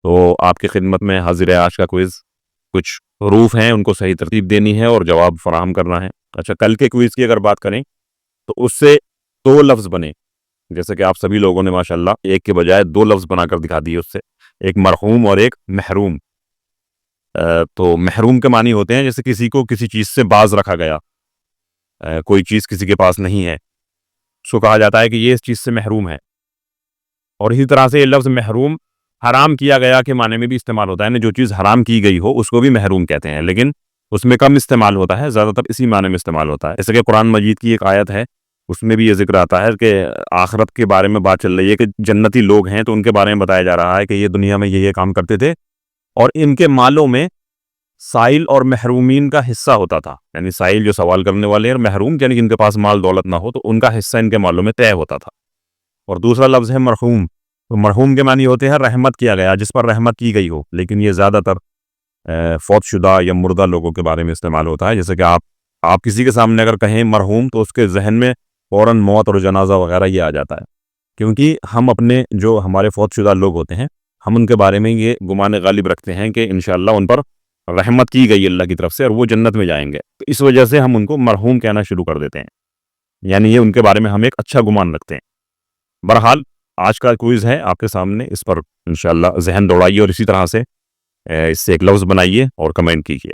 تو آپ کی خدمت میں حاضر ہے آج کا کوئز. کچھ حروف ہیں، ان کو صحیح ترتیب دینی ہے اور جواب فراہم کرنا ہے. اچھا، کل کے کوئز کی اگر بات کریں تو اس سے 2 لفظ بنے، جیسے کہ آپ سبھی لوگوں نے ماشاءاللہ ایک کے بجائے 2 لفظ بنا کر دکھا دیے. اس سے ایک مرحوم اور ایک محروم. تو محروم کے معنی ہوتے ہیں جیسے کسی کو کسی چیز سے باز رکھا گیا، کوئی چیز کسی کے پاس نہیں ہے، اس کو کہا جاتا ہے کہ یہ اس چیز سے محروم ہے. اور اسی طرح سے یہ لفظ محروم حرام کیا گیا کے معنی میں بھی استعمال ہوتا ہے، یعنی جو چیز حرام کی گئی ہو اس کو بھی محروم کہتے ہیں، لیکن اس میں کم استعمال ہوتا ہے، زیادہ تر اسی معنی میں استعمال ہوتا ہے. جیسے کہ قرآن مجید کی ایک آیت ہے، اس میں بھی یہ ذکر آتا ہے کہ آخرت کے بارے میں بات چل رہی ہے کہ جنتی لوگ ہیں تو ان کے بارے میں بتایا جا رہا ہے کہ یہ دنیا میں یہ کام کرتے تھے اور ان کے مالوں میں سائل اور محرومین کا حصہ ہوتا تھا. یعنی سائل جو سوال کرنے والے ہیں، اور محروم یعنی جن کے پاس مال دولت نہ ہو تو ان کا حصہ ان کے مالوں میں طے ہوتا تھا. اور دوسرا لفظ ہے مرحوم. تو مرحوم کے معنی ہوتے ہیں رحمت کیا گیا، جس پر رحمت کی گئی ہو، لیکن یہ زیادہ تر فوت شدہ یا مردہ لوگوں کے بارے میں استعمال ہوتا ہے. جیسے کہ آپ کسی کے سامنے اگر کہیں مرحوم تو اس کے ذہن میں فوراً موت اور جنازہ وغیرہ یہ آ جاتا ہے، کیونکہ ہم اپنے جو ہمارے فوت شدہ لوگ ہوتے ہیں ہم ان کے بارے میں یہ گمان غالب رکھتے ہیں کہ انشاءاللہ ان پر رحمت کی گئی اللہ کی طرف سے اور وہ جنت میں جائیں گے. تو اس وجہ سے ہم ان کو مرحوم کہنا شروع کر دیتے ہیں، یعنی یہ ان کے بارے میں ہم ایک اچھا گمان رکھتے ہیں. بہرحال آج کا کوئز ہے آپ کے سامنے، اس پر انشاءاللہ ذہن دوڑائیے اور اسی طرح سے اس سے ایک لفظ بنائیے اور کمنٹ کیجیے.